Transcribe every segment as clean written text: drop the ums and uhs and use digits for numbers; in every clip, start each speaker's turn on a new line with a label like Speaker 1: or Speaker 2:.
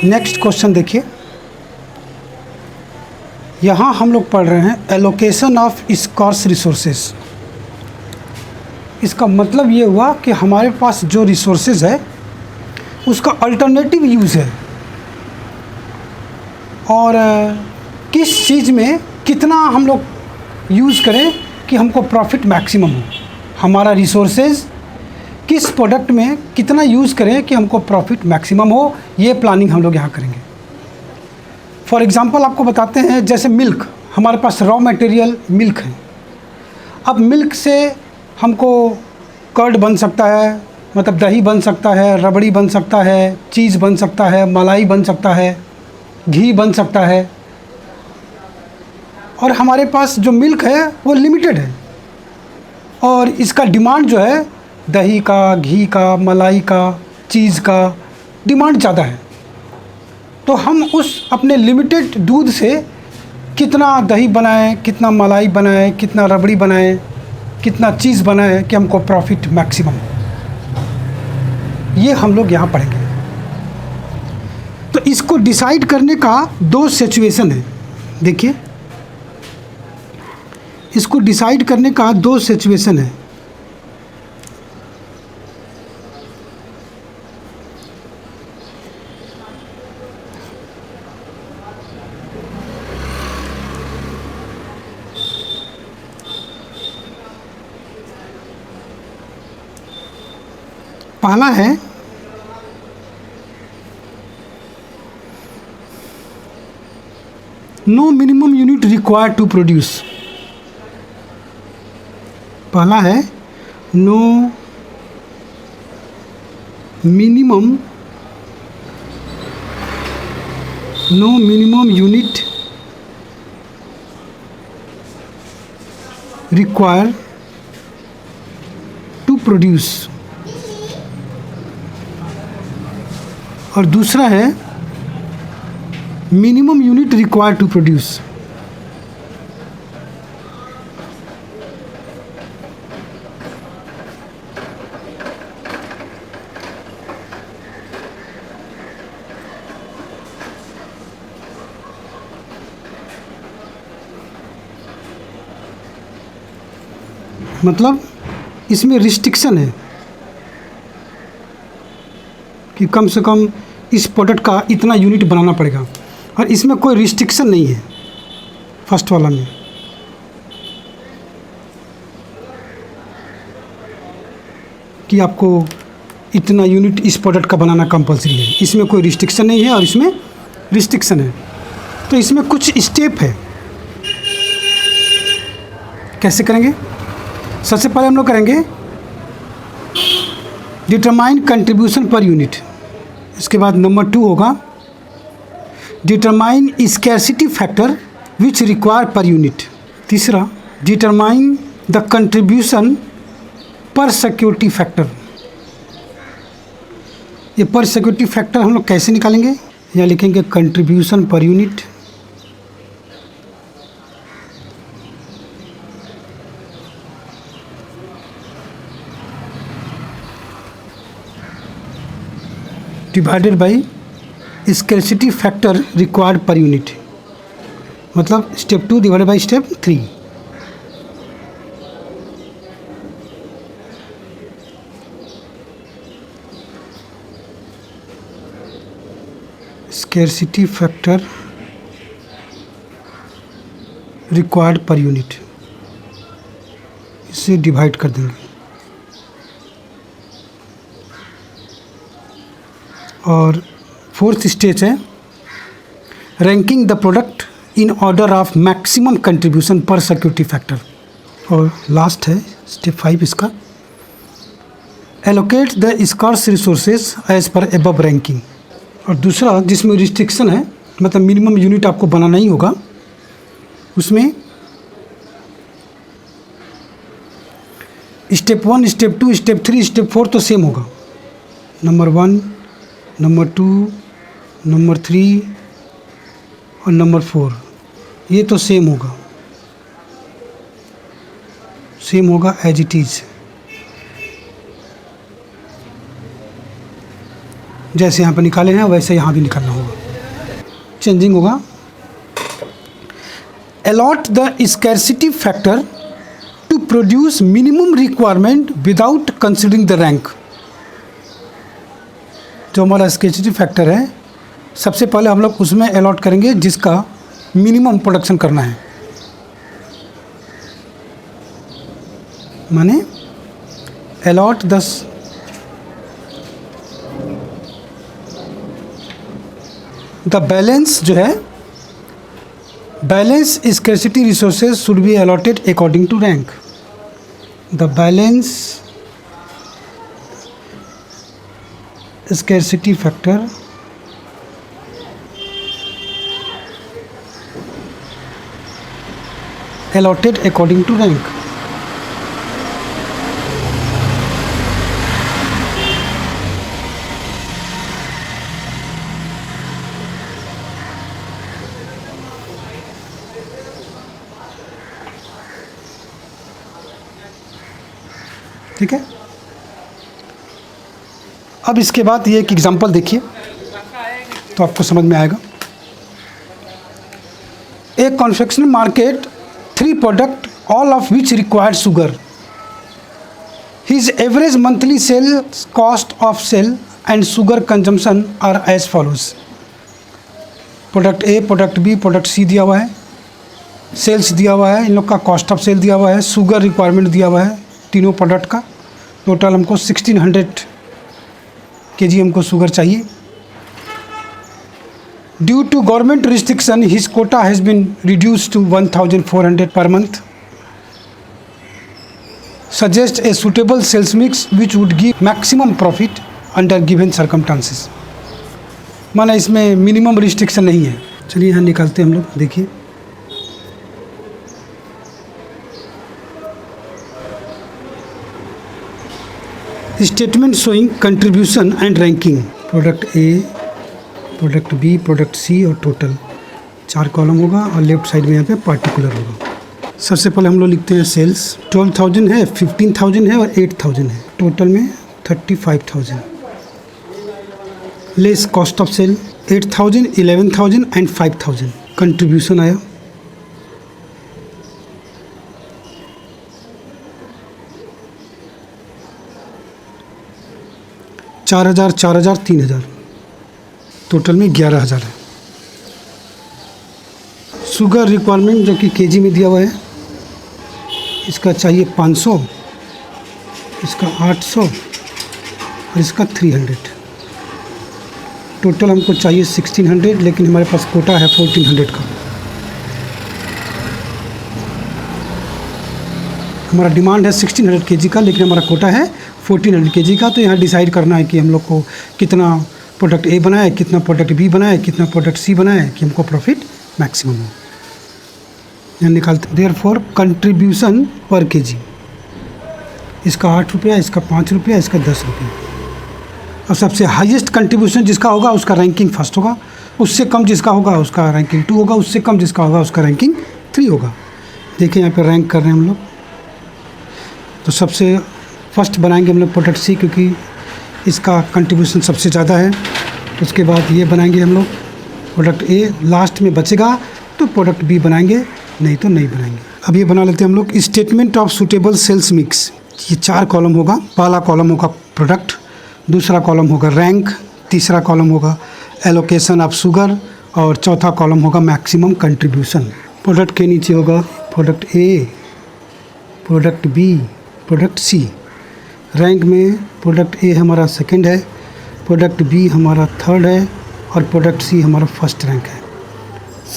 Speaker 1: Next question देखिए, यहाँ हम लोग पढ़ रहे हैं एलोकेशन ऑफ स्कार्स रिसोर्सेज। इसका मतलब ये हुआ कि हमारे पास जो रिसोर्सेज है उसका अल्टरनेटिव यूज़ है और किस चीज़ में कितना हम लोग यूज़ करें कि हमको प्रॉफिट मैक्सिमम हो। हमारा रिसोर्सेज किस प्रोडक्ट में कितना यूज़ करें कि हमको प्रॉफिट मैक्सिमम हो, ये प्लानिंग हम लोग यहाँ करेंगे। फॉर एग्ज़ाम्पल आपको बताते हैं, जैसे मिल्क, हमारे पास रॉ मटेरियल मिल्क है। अब मिल्क से हमको कर्ड बन सकता है, मतलब दही बन सकता है, रबड़ी बन सकता है, चीज़ बन सकता है, मलाई बन सकता है, घी बन सकता है। और हमारे पास जो मिल्क है वो लिमिटेड है और इसका डिमांड जो है दही का, घी का, मलाई का, चीज़ का डिमांड ज़्यादा है। तो हम उस अपने लिमिटेड दूध से कितना दही बनाएं, कितना मलाई बनाएं, कितना रबड़ी बनाएं, कितना चीज़ बनाएं कि हमको प्रॉफिट मैक्सिमम, ये हम लोग यहाँ पढ़ेंगे। तो इसको डिसाइड करने का दो सिचुएशन है। देखिए, इसको डिसाइड करने का दो सिचुएशन है। पहला है no minimum unit required to produce. पहला है no minimum unit required to produce, और दूसरा है minimum unit required to produce. मतलब इसमें रिस्ट्रिक्शन है कि कम से कम इस प्रोडक्ट का इतना यूनिट बनाना पड़ेगा, और इसमें कोई रिस्ट्रिक्शन नहीं है फर्स्ट वाला में। कि आपको इतना यूनिट इस प्रोडक्ट का बनाना कंपलसरी है, इसमें कोई रिस्ट्रिक्शन नहीं है और इसमें रिस्ट्रिक्शन है। तो इसमें कुछ स्टेप है, कैसे करेंगे? सबसे पहले हम लोग करेंगे डिटरमाइन कंट्रीब्यूशन पर यूनिट। इसके बाद नंबर 2 होगा determine scarcity factor which require per unit. तीसरा determine the contribution per security factor. ये पर सिक्योरिटी फैक्टर हम लोग कैसे निकालेंगे? यहाँ लिखेंगे contribution per unit divided by scarcity factor required per unit. मतलब step 2 divided by step 3। Scarcity factor required per unit, इसे डिवाइड कर देंगे। और फोर्थ स्टेज है ranking the product in order of maximum contribution per security factor. और last है step 5 इसका, allocate the scarce resources as per above ranking. और दूसरा जिसमें रिस्ट्रिक्शन है, मतलब मिनिमम यूनिट आपको बनाना ही होगा, उसमें स्टेप 1, स्टेप 2, स्टेप 3, स्टेप 4 तो सेम होगा। नंबर 1, नंबर 2, नंबर 3 और नंबर 4 ये तो सेम होगा एज इट इज़। जैसे यहाँ पर निकाले हैं वैसे यहाँ भी निकालना होगा। चेंजिंग होगा। Allot the scarcity factor to produce minimum requirement without considering the rank. जो हमारा स्कैरसिटी फैक्टर है, सबसे पहले हम लोग उसमें अलॉट करेंगे जिसका मिनिमम प्रोडक्शन करना है, माने अलॉट द बैलेंस जो है, balance scarcity resources should be allotted according to rank. The balance scarcity factor allotted according to rank। ठीक है, अब इसके बाद ये एक एग्जांपल देखिए तो आपको समझ में आएगा। एक confectionery market 3 product all of which required sugar. His average monthly sales cost of sale and sugar consumption are as follows. Product A, product B, product C दिया हुआ है, सेल्स दिया हुआ है, इन लोग का कॉस्ट ऑफ सेल दिया हुआ है, शुगर रिक्वायरमेंट दिया हुआ है, तीनों प्रोडक्ट का टोटल हमको 1600 kg हमको शुगर चाहिए। Due to government restriction his quota has been reduce to 1400 per month. Suggest a suitable sales mix which would give maximum profit under given circumstances. माना इसमें मिनिमम रिस्ट्रिक्शन नहीं है। चलिए यहाँ निकालते हैं हम लोग, देखिए statement showing contribution and ranking. Product A, product B, product C और टोटल 4 कॉलम होगा और लेफ्ट साइड में यहाँ पे पार्टिकुलर होगा। सबसे पहले हम लोग लिखते हैं सेल्स 12,000 है, 15,000 है और 8,000 है, टोटल में 35,000। Less cost of sale 8,000, 11,000 and 5,000। Contribution आया 4,000, 4,000, 3,000, टोटल में 11,000 है। शुगर रिक्वायरमेंट जो कि केजी में दिया हुआ है, इसका चाहिए 500, इसका 800 और इसका 300। टोटल हमको चाहिए 1600, लेकिन हमारे पास कोटा है 1400 का। हमारा डिमांड है 1600 kg का, लेकिन हमारा कोटा है 1400 kg का। तो यहाँ डिसाइड करना है कि हम लोग को कितना प्रोडक्ट ए बनाए, कितना प्रोडक्ट बी बनाए, कितना प्रोडक्ट सी बनाए कि हमको प्रॉफिट मैक्सिमम हो। यहाँ निकालते। देयरफॉर कंट्रीब्यूशन पर केजी, इसका 8 रुपया, इसका 5 रुपया, इसका 10 रुपया। और सबसे हाईएस्ट कंट्रीब्यूशन जिसका होगा उसका रैंकिंग फर्स्ट होगा, उससे कम जिसका होगा उसका रैंकिंग 2 होगा, उससे कम जिसका होगा उसका रैंकिंग 3 होगा। देखिए यहाँ पे रैंक कर रहे हैं हम लोग। तो सबसे फर्स्ट बनाएंगे हम लोग प्रोडक्ट सी, क्योंकि इसका कंट्रीब्यूशन सबसे ज़्यादा है। उसके बाद ये बनाएंगे हम लोग प्रोडक्ट ए, लास्ट में बचेगा तो प्रोडक्ट बी बनाएंगे, नहीं तो नहीं बनाएंगे। अब ये बना लेते हैं हम लोग statement of suitable sales mix. ये 4 कॉलम होगा। पहला कॉलम होगा प्रोडक्ट, दूसरा कॉलम होगा रैंक, तीसरा कॉलम होगा एलोकेशन ऑफ शुगर और चौथा कॉलम होगा मैक्सिमम कंट्रीब्यूशन। प्रोडक्ट के नीचे होगा product A, product B, product C. Rank में प्रोडक्ट ए हमारा सेकंड है, प्रोडक्ट बी हमारा थर्ड है और प्रोडक्ट सी हमारा फर्स्ट रैंक है।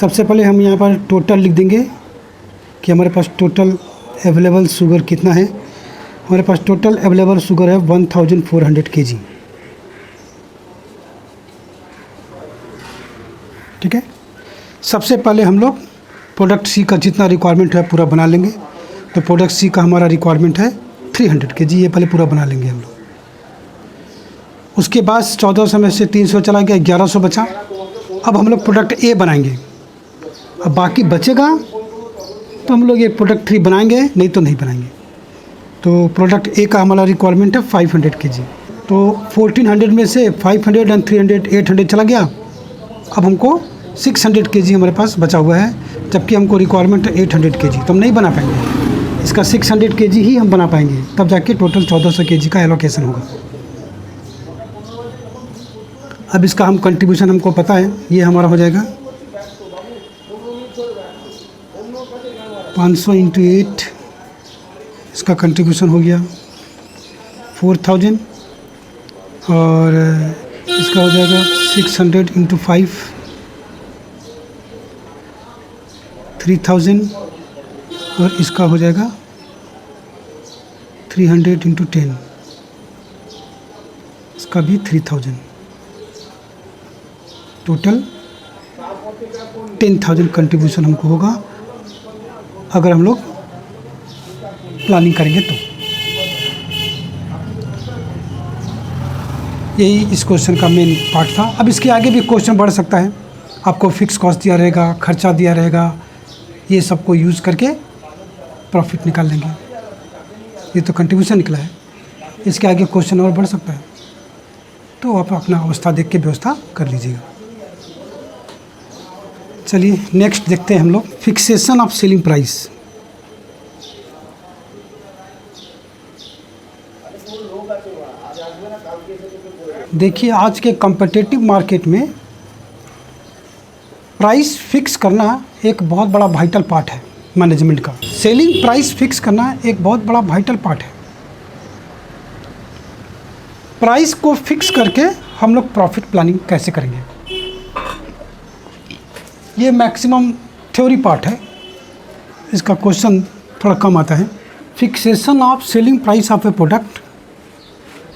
Speaker 1: सबसे पहले हम यहाँ पर टोटल लिख देंगे कि हमारे पास टोटल अवेलेबल शुगर कितना है। हमारे पास टोटल अवेलेबल शुगर है 1400 kg। ठीक है, सबसे पहले हम लोग प्रोडक्ट सी का जितना रिक्वायरमेंट है पूरा बना लेंगे। तो प्रोडक्ट सी का हमारा रिक्वायरमेंट है 300 kg, ये पहले पूरा बना लेंगे हम लोग। उसके बाद 1400 में से 300 चला गया, 1100 बचा। अब हम लोग प्रोडक्ट ए बनाएंगे। अब बाकी बचेगा तो हम लोग ये प्रोडक्ट 3 बनाएंगे, नहीं तो नहीं बनाएंगे। तो प्रोडक्ट ए का हमारा रिक्वायरमेंट है 500 kg। तो 1400 में से 500 एंड 300 800 चला गया। अब हमको 600 kg हमारे पास बचा हुआ है, जबकि हमको रिक्वायरमेंट है 800 kg, तो हम नहीं बना पाएंगे। इसका 600 kg ही हम बना पाएंगे, तब जाके टोटल 1400 kg का एलोकेशन होगा। अब इसका हम कंट्रीब्यूशन हमको पता है, ये हमारा हो जाएगा 500 × 8, इसका कंट्रीब्यूशन हो गया 4000, और इसका हो जाएगा 600 × 5 3000, और इसका हो जाएगा 300 × 10, इसका भी 3000, टोटल 10,000 कंट्रीब्यूशन हमको होगा अगर हम लोग प्लानिंग करेंगे तो। यही इस क्वेश्चन का मेन पार्ट था। अब इसके आगे भी क्वेश्चन बढ़ सकता है, आपको फिक्स कॉस्ट दिया रहेगा, खर्चा दिया रहेगा, ये सब को यूज़ करके प्रॉफिट निकाल लेंगे। ये तो कंट्रीब्यूशन निकला है, इसके आगे क्वेश्चन और बढ़ सकता है, तो आप अपना अवस्था देख के व्यवस्था कर लीजिएगा। चलिए नेक्स्ट देखते हैं हम लोग फिक्सेशन ऑफ सेलिंग प्राइस। देखिए आज के कॉम्पिटिटिव मार्केट में प्राइस फिक्स करना एक बहुत बड़ा वाइटल पार्ट है मैनेजमेंट का। सेलिंग प्राइस फिक्स करना एक बहुत बड़ा वाइटल पार्ट है। प्राइस को फिक्स करके हम लोग प्रॉफिट प्लानिंग कैसे करेंगे, ये मैक्सिमम थ्योरी पार्ट है, इसका क्वेश्चन थोड़ा कम आता है। Fixation of selling price of a product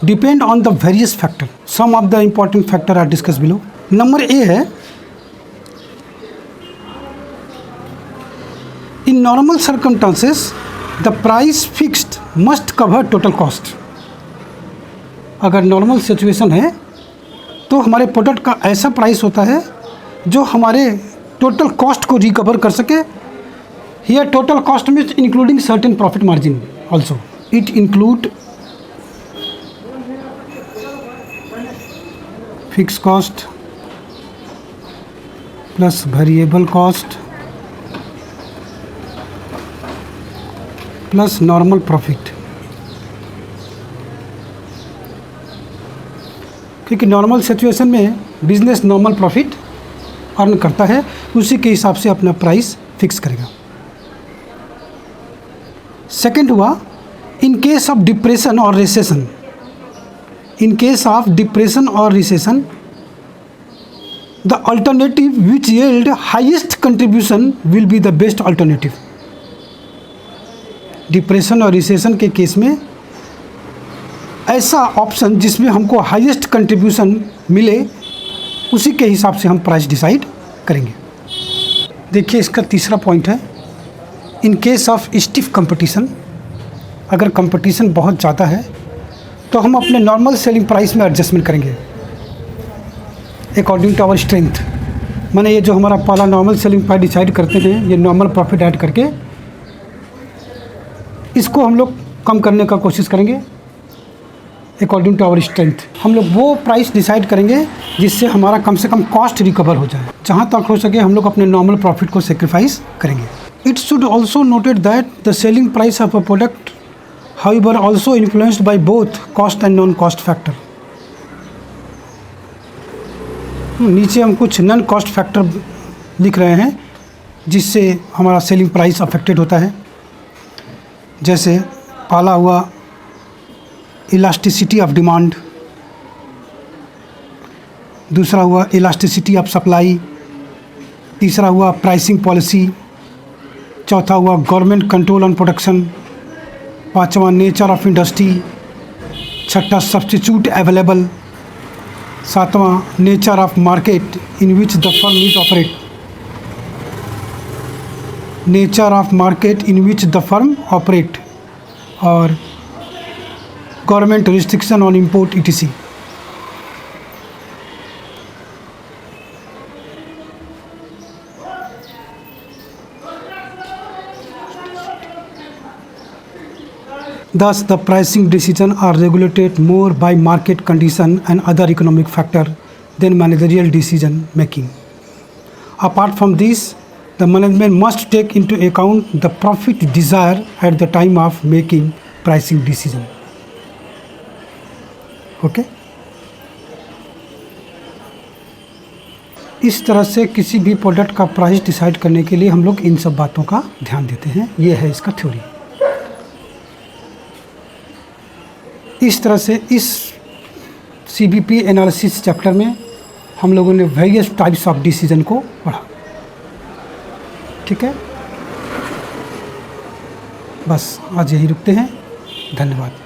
Speaker 1: depend on the various factor, some of the important factor are discuss below. Number A है, in normal circumstances the price fixed must cover total cost. अगर normal situation है तो हमारे product का ऐसा price होता है जो हमारे टोटल कॉस्ट को रिकवर कर सके। Here total cost means including certain profit margin also, it include fix cost plus variable cost plus normal profit. क्योंकि नॉर्मल सिचुएशन में बिजनेस नॉर्मल प्रॉफिट अर्न करता है, उसी के हिसाब से अपना प्राइस फिक्स करेगा। सेकंड हुआ इन केस ऑफ डिप्रेशन और recession. In case of depression और recession the alternative which yield highest contribution will be the best alternative. Depression और रिसेशन के केस में ऐसा ऑप्शन जिसमें हमको हाईएस्ट कंट्रीब्यूशन मिले, उसी के हिसाब से हम प्राइस डिसाइड करेंगे। देखिए इसका तीसरा पॉइंट है, इन केस ऑफ स्टिफ कंपटीशन, अगर कंपटीशन बहुत ज़्यादा है तो हम अपने नॉर्मल सेलिंग प्राइस में एडजस्टमेंट करेंगे अकॉर्डिंग टू आवर स्ट्रेंथ। माने ये जो हमारा पहला नॉर्मल सेलिंग प्राइस डिसाइड करते हैं, ये नॉर्मल प्रॉफिट ऐड करके इसको हम लोग कम करने का कोशिश करेंगे अकॉर्डिंग टू आवर स्ट्रेंथ। हम लोग वो प्राइस डिसाइड करेंगे जिससे हमारा कम से कम कॉस्ट रिकवर हो जाए। जहाँ तक हो सके हम लोग अपने नॉर्मल प्रॉफिट को सेक्रीफाइस करेंगे। It should also noted that the selling price of a product however also influenced by both cost and non cost factor। नीचे हम कुछ नॉन कॉस्ट फैक्टर लिख रहे हैं जिससे हमारा सेलिंग प्राइस अफेक्टेड होता है। जैसे पहला हुआ इलास्टिसिटी ऑफ डिमांड, दूसरा हुआ इलास्टिसिटी ऑफ सप्लाई, तीसरा हुआ प्राइसिंग पॉलिसी, चौथा हुआ गवर्नमेंट कंट्रोल ऑन प्रोडक्शन, पांचवा नेचर ऑफ इंडस्ट्री, छठा सब्स्टिट्यूट अवेलेबल, सातवां nature of market in which the firm is operate, nature of market in which the firm operate, और government restriction on import etc। Thus, the pricing decisions are regulated more by market condition and other economic factor than managerial decision making। Apart from this the management must take into account the profit desire at the time of making pricing decision. Okay, इस तरह से किसी भी product का price decide करने के लिए हम लोग इन सब बातों का ध्यान देते हैं। ये है इसका थ्योरी। इस तरह से इस CBP एनालिसिस चैप्टर में हम लोगों ने वेरियस टाइप्स ऑफ डिसीजन को पढ़ा। ठीक है, बस आज यही रुकते हैं। धन्यवाद।